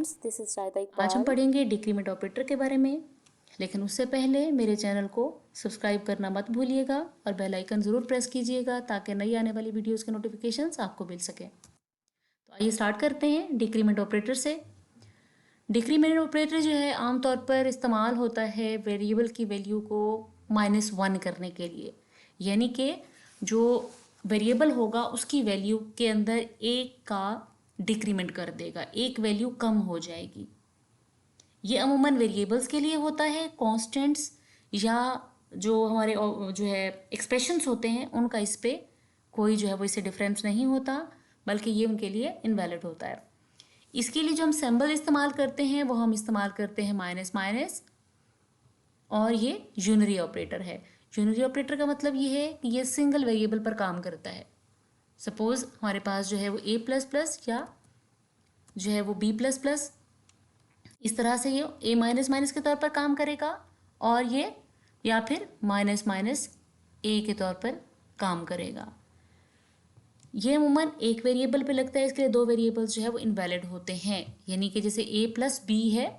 Friends, this is शायदा आज हम इकबाल। पढ़ेंगे डिक्रीमेंट ऑपरेटर के बारे में। लेकिन उससे पहले मेरे चैनल को सब्सक्राइब करना मत भूलिएगा और बेल आइकन ज़रूर प्रेस कीजिएगा ताकि नई आने वाली वीडियोस के नोटिफिकेशंस आपको मिल सके। तो आइए स्टार्ट करते हैं डिक्रीमेंट ऑपरेटर से। डिक्रीमेंट ऑपरेटर जो है आमतौर पर इस्तेमाल होता है वेरिएबल की वैल्यू को -1 करने के लिए, यानी कि जो वेरिएबल होगा उसकी वैल्यू के अंदर एक का डिक्रीमेंट कर देगा, एक वैल्यू कम हो जाएगी। ये अमूमन वेरिएबल्स के लिए होता है, कांस्टेंट्स या जो हमारे जो है एक्सप्रेशंस होते हैं उनका इस पे कोई जो है वो इससे डिफरेंस नहीं होता, बल्कि ये उनके लिए इनवैलिड होता है। इसके लिए जो हम सिंबल इस्तेमाल करते हैं वो हम इस्तेमाल करते हैं माइनस माइनस, और ये यूनरी ऑपरेटर है। यूनरी ऑपरेटर का मतलब ये है कि ये सिंगल वेरिएबल पर काम करता है। सपोज हमारे पास जो है वो a प्लस प्लस या जो है वो b प्लस प्लस, इस तरह से ये a माइनस माइनस के तौर पर काम करेगा, और ये या फिर माइनस माइनस a के तौर पर काम करेगा। ये अमूमन एक वेरिएबल पे लगता है, इसके लिए दो वेरिएबल्स जो है वो इनवैलिड होते हैं। यानी कि जैसे a प्लस b है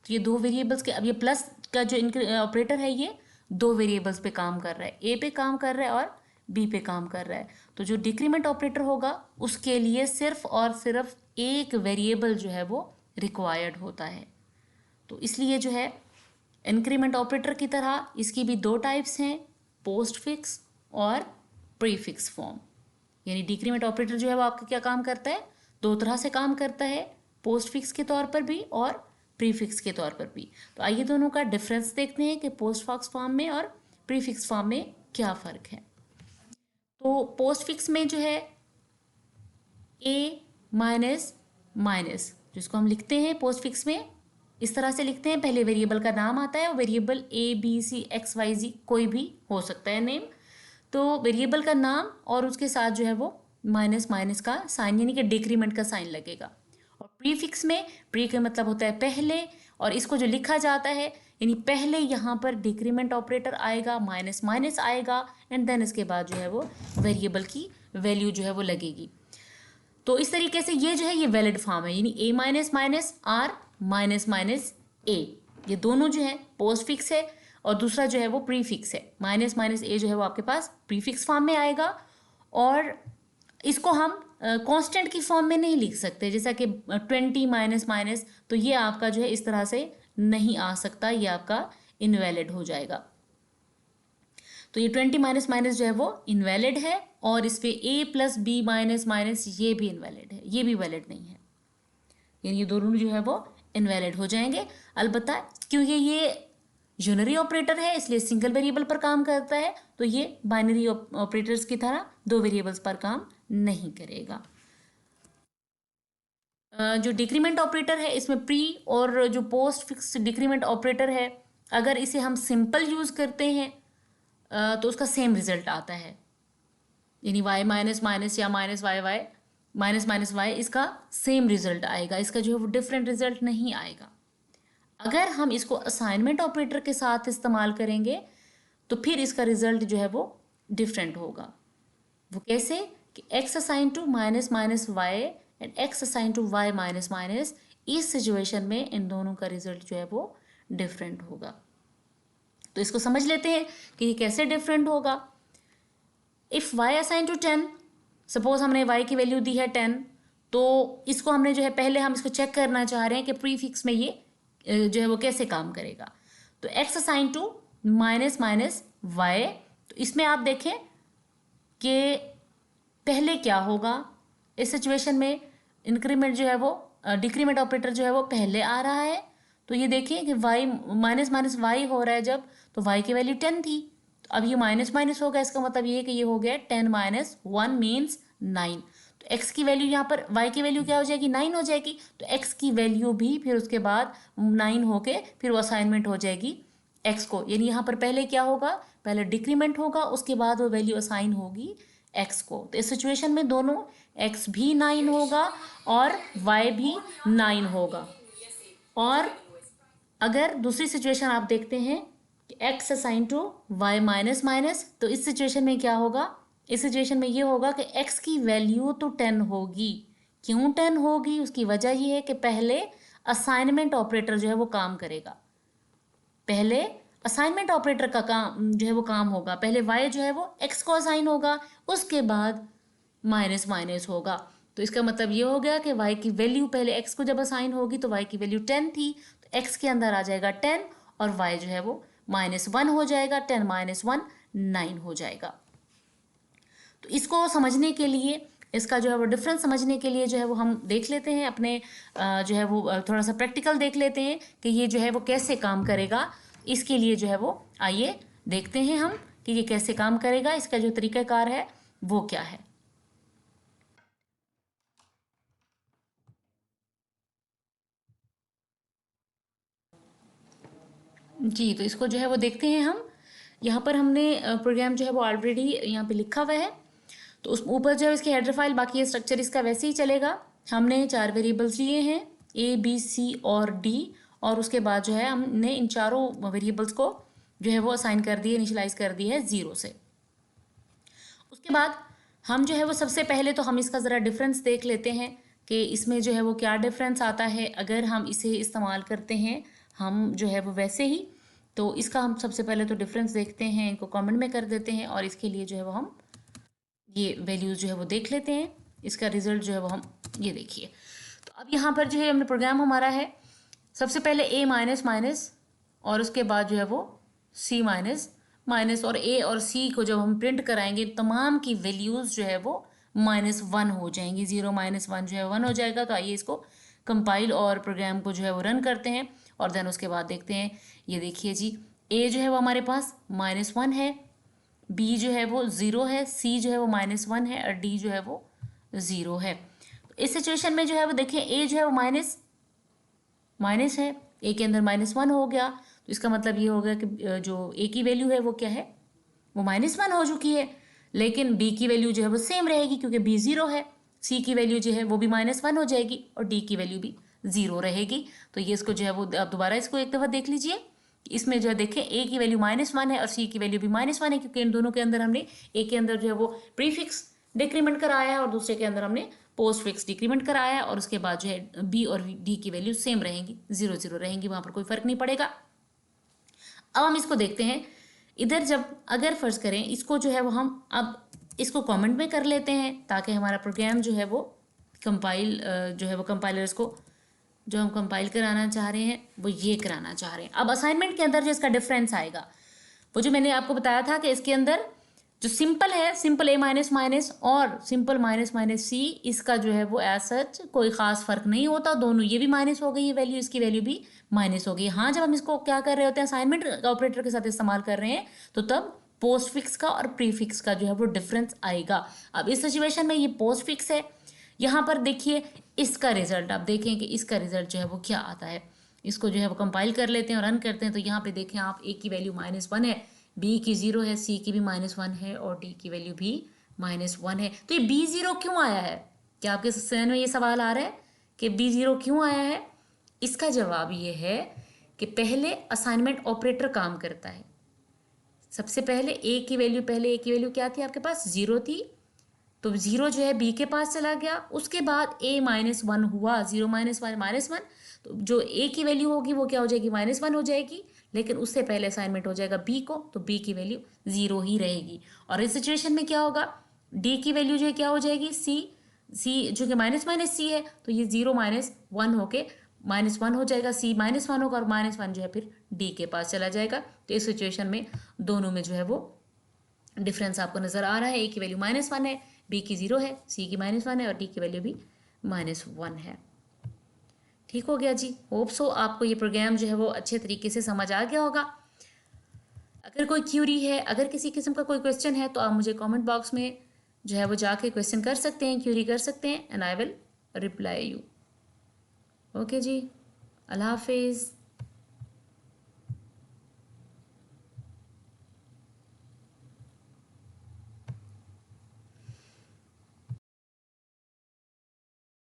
तो ये दो वेरिएबल्स के, अब ये प्लस का जो ऑपरेटर है ये दो वेरिएबल्स पे काम कर रहा है, a पे काम कर रहा है और b पे काम कर रहा है। तो जो डिक्रीमेंट ऑपरेटर होगा उसके लिए सिर्फ और सिर्फ एक वेरिएबल जो है वो रिक्वायर्ड होता है। तो इसलिए जो है इंक्रीमेंट ऑपरेटर की तरह इसकी भी दो टाइप्स हैं, पोस्ट फिक्स और प्रीफिक्स फॉर्म। यानी डिक्रीमेंट ऑपरेटर जो है वो आपका क्या काम करता है, दो तरह से काम करता है, पोस्ट फिक्स के तौर पर भी और प्रीफिक्स के तौर पर भी। तो आइए दोनों का डिफरेंस देखते हैं कि पोस्ट फिक्स फॉर्म में और प्रीफिक्स फॉर्म में क्या फ़र्क है। तो पोस्ट फिक्स में जो है a माइनस माइनस, जिसको हम लिखते हैं पोस्ट फिक्स में इस तरह से लिखते हैं, पहले वेरिएबल का नाम आता है और variable a b c x y z कोई भी हो सकता है नेम। तो वेरिएबल का नाम और उसके साथ जो है वो माइनस माइनस का साइन यानी कि डिक्रीमेंट का साइन लगेगा। और प्रीफिक्स में प्री का मतलब होता है पहले, और इसको जो लिखा जाता है यानी पहले यहाँ पर डिक्रीमेंट ऑपरेटर आएगा, माइनस माइनस आएगा, एंड देन इसके बाद जो है वो वेरिएबल की वैल्यू जो है वो लगेगी। तो इस तरीके से ये जो है ये वैलिड फॉर्म है, यानी a minus minus or minus minus a, ये दोनों जो है पोस्ट फिक्स है, और दूसरा जो है वो प्रीफिक्स है। माइनस माइनस a जो है वो आपके पास प्रीफिक्स फॉर्म में आएगा, और इसको हम कांस्टेंट की फॉर्म में नहीं लिख सकते, जैसा कि 20 माइनस माइनस, तो ये आपका जो है इस तरह से नहीं आ सकता, ये आपका इनवैलिड हो जाएगा। तो ये 20 माइनस माइनस जो है वो इनवैलिड है, और इस पे a plus B minus minus ये भी इनवैलिड है, ये भी वैलिड नहीं है। यानी ये दोनों जो है वो इनवैलिड हो जाएंगे। अलबत्ता क्योंकि ये यूनरी ऑपरेटर है इसलिए सिंगल वेरिएबल पर काम करता है, तो ये बाइनरी ऑपरेटर्स की तरह दो वेरिएबल्स पर काम नहीं करेगा। जो डिक्रीमेंट ऑपरेटर है इसमें प्री और जो पोस्ट फिक्स डिक्रीमेंट ऑपरेटर है, अगर इसे हम सिंपल यूज़ करते हैं तो उसका सेम रिजल्ट आता है, यानी y माइनस माइनस या minus Y Y minus minus Y, इसका सेम रिजल्ट आएगा, इसका जो है वो डिफरेंट रिजल्ट नहीं आएगा। अगर हम इसको असाइनमेंट ऑपरेटर के साथ इस्तेमाल करेंगे तो फिर इसका रिजल्ट जो है वो डिफरेंट होगा। वो कैसे कि x assign to minus minus Y and x assign to y minus minus, इस सिचुएशन में इन दोनों का रिजल्ट जो है वो डिफरेंट होगा। तो इसको समझ लेते हैं कि ये कैसे डिफरेंट होगा। If y assign to 10, suppose हमने y की वैल्यू दी है 10, तो इसको हमने जो है पहले हम इसको चेक करना चाह रहे हैं कि प्रीफिक्स में ये जो है वो कैसे काम करेगा। तो x assign to minus minus Y, तो इसमें आप देखें कि पहले क्या होगा इस सिचुएशन में, इंक्रीमेंट जो है वो डिक्रीमेंट ऑपरेटर जो है वो पहले आ रहा है। तो ये देखिए कि y माइनस माइनस वाई हो रहा है जब, तो y की वैल्यू 10 थी, तो अब ये माइनस माइनस होगा, इसका मतलब ये है कि ये हो गया 10 माइनस 1 मीन्स 9। तो x की वैल्यू यहाँ पर y की वैल्यू क्या हो जाएगी, 9 हो जाएगी। तो x की वैल्यू भी फिर उसके बाद 9 होके फिर वो असाइनमेंट हो जाएगी x को, यानी यहाँ पर पहले क्या होगा, पहले डिक्रीमेंट होगा उसके बाद वो वैल्यू असाइन होगी x को। तो इस सिचुएशन में दोनों x भी 9 होगा और y भी 9 होगा। और अगर दूसरी सिचुएशन आप देखते हैं कि x assign to y minus minus, तो इस सिचुएशन में क्या होगा, इस सिचुएशन में ये होगा कि x की वैल्यू तो 10 होगी। क्यों 10 होगी, उसकी वजह ये है कि पहले असाइनमेंट ऑपरेटर जो है वो काम करेगा। पहले असाइनमेंट ऑपरेटर का काम जो है वो काम होगा, पहले y जो है वो x को असाइन होगा, उसके बाद माइनस माइनस होगा। तो इसका मतलब ये हो गया कि y की वैल्यू पहले x को जब असाइन होगी तो y की वैल्यू 10 थी, तो x के अंदर आ जाएगा 10 और y जो है वो -1 हो जाएगा, 10 - 1 9 हो जाएगा। तो इसको समझने के लिए, इसका जो है वो डिफरेंस समझने के लिए जो है वो हम देख लेते हैं अपने जो है वो थोड़ा सा प्रैक्टिकल देख लेते हैं कि ये जो है वो कैसे काम करेगा। इसके लिए जो है वो आइए देखते हैं हम कि ये कैसे काम करेगा, इसका जो तरीक़ाकार है वो क्या है। जी, तो इसको जो है वो देखते हैं हम। यहाँ पर हमने प्रोग्राम जो है वो ऑलरेडी यहाँ पे लिखा हुआ है, तो उस ऊपर जो है इसकी हेडर फाइल, बाकी ये स्ट्रक्चर इसका वैसे ही चलेगा। हमने 4 वेरिएबल्स लिए हैं A, B, C और D, और उसके बाद जो है हमने इन चारों वेरिएबल्स को जो है वो असाइन कर दिए, इनिशियलाइज कर दिए है 0 से। उसके बाद हम जो है वो सबसे पहले तो हम इसका ज़रा डिफरेंस देख लेते हैं कि इसमें जो है वो क्या डिफरेंस आता है अगर हम इसे इस्तेमाल करते हैं हम जो है वो वैसे ही। तो इसका हम सबसे पहले तो डिफरेंस देखते हैं, इनको कमेंट में कर देते हैं, और इसके लिए जो है वो हम ये वैल्यूज़ जो है वो देख लेते हैं। इसका रिजल्ट जो है वो हम ये देखिए। तो अब यहाँ पर जो है हमने प्रोग्राम हमारा है, सबसे पहले A माइनस माइनस और उसके बाद जो है वो C माइनस माइनस, और A और C को जब हम प्रिंट कराएंगे तमाम की वैल्यूज़ जो है वो -1 हो जाएंगी, 0 - 1 जो है 1 हो जाएगा। तो आइए इसको कंपाइल और प्रोग्राम को जो है वो रन करते हैं और देन उसके बाद देखते हैं। ये देखिए जी, A जो है वो हमारे पास -1 है, B जो है वो 0 है, C जो है वो -1 है और D जो है वो 0 है। तो इस सिचुएशन में जो है वो देखिए A जो है वो माइनस माइनस है, A के अंदर -1 हो गया, तो इसका मतलब ये हो गया कि जो A की वैल्यू है वो क्या है, वो -1 हो चुकी है। लेकिन B की वैल्यू जो है वो सेम रहेगी क्योंकि B 0 है, C की वैल्यू जो है वो भी -1 हो जाएगी और D की वैल्यू भी 0 रहेगी। तो ये इसको जो है वो आप दोबारा इसको एक दफ़ा देख लीजिए। इसमें जो है देखें A की वैल्यू -1 है और C की वैल्यू भी -1 है, क्योंकि इन दोनों के अंदर हमने A के अंदर जो है वो प्रीफिक्स डिक्रीमेंट कराया है और दूसरे के अंदर हमने पोस्ट फिक्स डिक्रीमेंट कराया है, और उसके बाद जो है B और D की वैल्यू सेम रहेंगी, 0 0 रहेंगी, वहाँ पर कोई फ़र्क नहीं पड़ेगा। अब हम इसको देखते हैं इधर, जब अगर फ़र्ज़ करें इसको जो है वो हम अब इसको कमेंट में कर लेते हैं ताकि हमारा प्रोग्राम जो है वो कंपाइल जो है वो कंपाइलर्स को जो हम कंपाइल कराना चाह रहे हैं वो ये कराना चाह रहे हैं। अब असाइनमेंट के अंदर जो इसका डिफरेंस आएगा वो जो मैंने आपको बताया था कि इसके अंदर जो सिंपल है, सिंपल A माइनस माइनस और सिंपल माइनस माइनस C, इसका जो है वो एज सच कोई ख़ास फ़र्क नहीं होता, दोनों ये भी माइनस हो गई ये वैल्यू, इसकी वैल्यू भी माइनस हो गई। हाँ, जब हम इसको क्या कर रहे होते हैं असाइनमेंट ऑपरेटर के साथ इस्तेमाल कर रहे हैं तो तब पोस्ट फिक्स का और प्री फिक्स का जो है वो डिफरेंस आएगा। अब इस सिचुएशन में ये पोस्ट फिक्स है, यहाँ पर देखिए इसका रिजल्ट आप देखें कि इसका रिजल्ट जो है वो क्या आता है। इसको जो है वो कंपाइल कर लेते हैं और रन करते हैं, तो यहाँ पे देखें आप A की वैल्यू -1 है, B की 0 है, C की भी -1 है और D की वैल्यू भी -1 है। तो ये B 0 क्यों आया है? क्या आपके सहन में ये सवाल आ रहा है कि B 0 क्यों आया है? इसका जवाब ये है कि पहले असाइनमेंट ऑपरेटर काम करता है। सबसे पहले A की वैल्यू, पहले A की वैल्यू क्या थी आपके पास, 0 थी, तो 0 जो है B के पास चला गया, उसके बाद A -1 हुआ, 0 - 1 -1, तो जो A की वैल्यू होगी वो क्या हो जाएगी, -1 हो जाएगी, लेकिन उससे पहले असाइनमेंट हो जाएगा B को, तो B की वैल्यू 0 ही रहेगी। और इस सिचुएशन में क्या होगा, D की वैल्यू जो है क्या हो जाएगी, C जो कि -C है, तो ये 0 - 1 होके -1 हो जाएगा, C -1 होगा और -1 जो है फिर D के पास चला जाएगा। तो इस सिचुएशन में दोनों में जो है वो डिफरेंस आपको नज़र आ रहा है, A की वैल्यू -1 है, B की 0 है, C की -1 है और D की वैल्यू भी -1 है। ठीक हो गया जी। होप सो आपको ये प्रोग्राम जो है वो अच्छे तरीके से समझ आ गया होगा। अगर कोई क्यूरी है, अगर किसी किस्म का कोई क्वेश्चन है तो आप मुझे कमेंट बॉक्स में जो है वो जाके क्वेश्चन कर सकते हैं, क्यूरी कर सकते हैं, and I will reply you. Okay जी, अल्लाह हाफिज़।